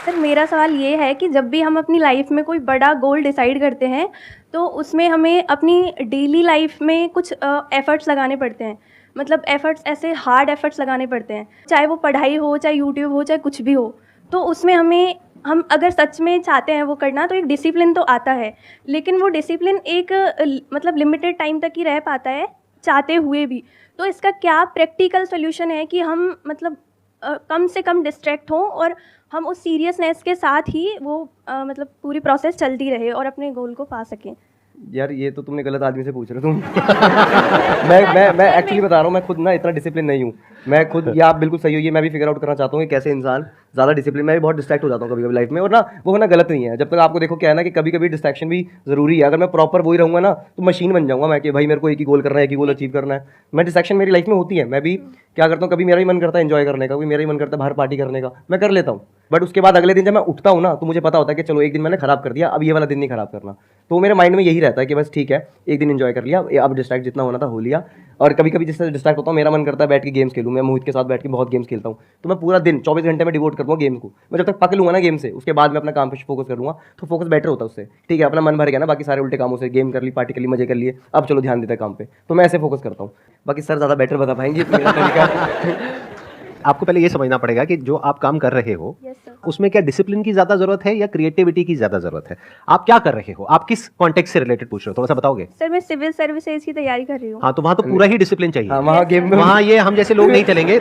Sir मेरा सवाल ये है कि जब भी हम अपनी लाइफ में कोई बड़ा गोल डिसाइड करते हैं तो उसमें हमें अपनी डेली लाइफ में कुछ एफ़र्ट्स लगाने पड़ते हैं। मतलब एफ़र्ट्स ऐसे हार्ड एफ़र्ट्स लगाने पड़ते हैं, चाहे वो पढ़ाई हो, चाहे यूट्यूब हो, चाहे कुछ भी हो। तो उसमें हम अगर सच में चाहते हैं वो करना तो एक डिसिप्लिन तो आता है, लेकिन वो डिसिप्लिन एक मतलब लिमिटेड टाइम तक ही रह पाता है चाहते हुए भी। तो इसका क्या प्रैक्टिकल सॉल्यूशन है कि हम मतलब कम से कम डिस्ट्रैक्ट हों और हम उस सीरियसनेस के साथ ही वो मतलब पूरी प्रोसेस चलती रहे और अपने गोल को पा सकें। यार ये तो तुमने गलत आदमी से पूछ रहे हो तुम। मैं एक्चुअली बता रहा हूँ, मैं खुद ना इतना डिसिप्लिन नहीं हूँ। मैं खुद, ये आप बिल्कुल सही हो, ये मैं भी फिगर आउट करना चाहता हूँ कि कैसे इंसान ज़्यादा डिसिप्लिन। मैं भी बहुत डिस्ट्रैक्ट हो जाता हूँ कभी कभी लाइफ में, और ना वो होना गलत नहीं है। जब तक आपको देखो क्या है ना कि कभी कभी डिस्ट्रैक्शन भी ज़रूरी है। अगर मैं प्रॉपर वही रहूँगा ना तो मशीन बन जाऊँगा मैं कि भाई मेरे को एक ही गोल करना है, एक ही गोल अचीव करना है। मैं डिस्ट्रैक्शन मेरी लाइफ में होती है। मैं भी क्या करता हूँ, कभी मेरा ही मन करता है एंजॉय करने का, कभी मेरा ही मन करता है बाहर पार्टी करने का, मैं कर लेता हूँ। बट उसके बाद अगले दिन जब मैं उठता हूँ ना तो मुझे पता होता है कि चलो एक दिन मैंने खराब कर दिया, अब ये वाला दिन नहीं खराब करना। तो मेरे माइंड में यही रहता है कि बस ठीक है, एक दिन एंजॉय कर लिया, अब डिस्ट्रैक्ट जितना होना था हो लिया। और कभी कभी जिससे डिस्ट्रैक्ट होता हूँ, मेरा मन करता है बैठ के गेम्स खेलूँ। मैं मोहित के साथ बैठ के बहुत गेम्स खेलता हूँ, तो मैं पूरा दिन 24 घंटे में डिवोट करता हूँ गेम्स को। मैं जब तक पक लूँगा ना गेम से, उसके बाद मैं अपना काम पे फोकस करूँगा, तो फोकस बेटर होता है उससे। ठीक है, अपना मन भर गया ना बाकी सारे उल्टे कामों से, गेम कर ली, पार्टी कर ली, मजे कर लिए, अब चलो ध्यान देते हैं काम पे। तो मैं ऐसे फोकस करता हूँ। बाकी सर ज़्यादा बेटर बता पाएंगे मेरा तरीका। आपको पहले ये समझना पड़ेगा कि जो आप काम कर रहे हो उसमें क्या डिसिप्लिन की ज्यादा जरूरत है या क्रिएटिविटी की ज्यादा जरूरत है? आप क्या कर रहे हो, आप किस कॉन्टेक्स्ट से रिलेटेड पूछ रहे हो, थोड़ा सा बताओगे? सर मैं सिविल सर्विसेज की तैयारी कर रही हूँ। हाँ, तो वहां तो पूरा ही डिसिप्लिन चाहिए। हाँ, वहाँ गेम में वहां ये हम जैसे लोग नहीं चलेंगे।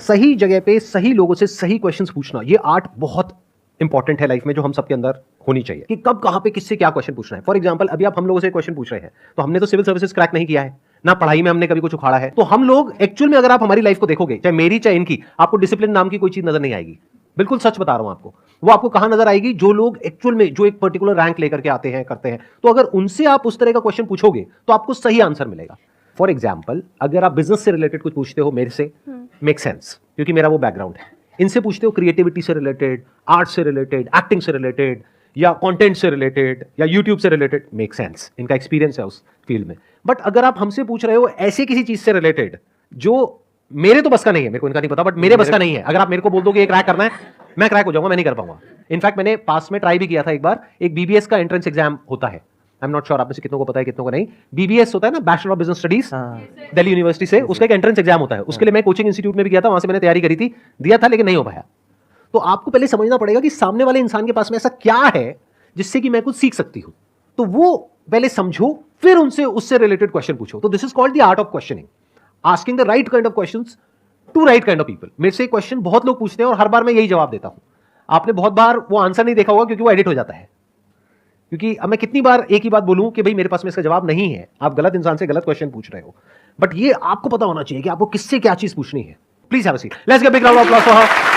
सही जगह पे सही लोगों से सही क्वेश्चंस पूछना, ये आर्ट बहुत इंपॉर्टेंट है लाइफ में, जो हम सबके अंदर होनी चाहिए कि कब कहां पे किससे क्या क्वेश्चन पूछना है। फॉर एग्जांपल अभी आप हम लोगों से क्वेश्चन पूछ रहे हैं, तो हमने तो सिविल सर्विसेज क्रैक नहीं किया है ना, पढ़ाई में हमने कभी कुछ उखाड़ा है। तो हम लोग एक्चुअल में, अगर आप हमारी लाइफ को देखोगे, चाहे मेरी चाहे इनकी, आपको डिसिप्लिन नाम की कोई चीज नजर नहीं आएगी। बिल्कुल सच बता रहा हूं आपको। वो आपको कहां नजर आएगी? जो लोग एक्चुअल में जो एक पर्टिकुलर रैंक लेकर के आते हैं, करते हैं, तो अगर उनसे आप उस तरह का क्वेश्चन पूछोगे तो आपको सही आंसर मिलेगा। फॉर एग्जाम्पल अगर आप बिजनेस से रिलेटेड कुछ पूछते हो मेरे से, मेक सेंस, क्योंकि मेरा वो बैकग्राउंड है। इनसे पूछते हो क्रिएटिविटी से रिलेटेड, आर्ट से रिलेटेड, एक्टिंग से रिलेटेड, या कंटेंट से रिलेटेड, या यूट्यूब से रिलेटेड, मेक सेंस, इनका एक्सपीरियंस है उस फील्ड में। बट अगर आप हमसे पूछ रहे हो ऐसे किसी चीज से रिलेटेड जो मेरे तो बस का नहीं है, मेरे को इनका नहीं पता, बट मेरे बस का नहीं है, अगर आप मेरे को बोल दोगे ये क्रैक करना है, मैं क्रैक हो जाऊंगा, मैं नहीं कर पाऊंगा। इनफैक्ट मैंने पास में ट्राई भी किया था एक बार। एक बीबीएस का एंट्रेंस एग्जाम होता है, आई एम नॉट श्योर आप में से कितनों को पता है कितनों को नहीं। बीबीएस होता है ना, bachelor of business studies, Delhi university से, उसका एक एंट्रेंस एग्जाम होता है। उसके लिए मैं कोचिंग इंस्टीट्यूट में भी गया था, वहां से मैंने तैयारी करी थी, दिया था, लेकिन नहीं हो पाया। तो आपको पहले समझना पड़ेगा कि सामने वाले इंसान के पास में ऐसा क्या है जिससे कि मैं कुछ सीख सकती हूं। तो वो पहले समझो, फिर उनसे उससे रिलेटेड क्वेश्चन पूछो। तो this is called the art of questioning, asking the right kind of questions to right kind of people. मेरे से क्वेश्चन बहुत लोग पूछते हैं और हर बार मैं यही जवाब देता हूं। आपने बहुत बार वो आंसर नहीं देखा होगा क्योंकि वो एडिट हो जाता है। क्योंकि अब मैं कितनी बार एक ही बात बोलूं कि भाई मेरे पास में इसका जवाब नहीं है, आप गलत इंसान से गलत क्वेश्चन पूछ रहे हो। बट ये आपको पता होना चाहिए कि आपको किससे क्या चीज पूछनी है। Please have a seat, let's get big round of applause for her.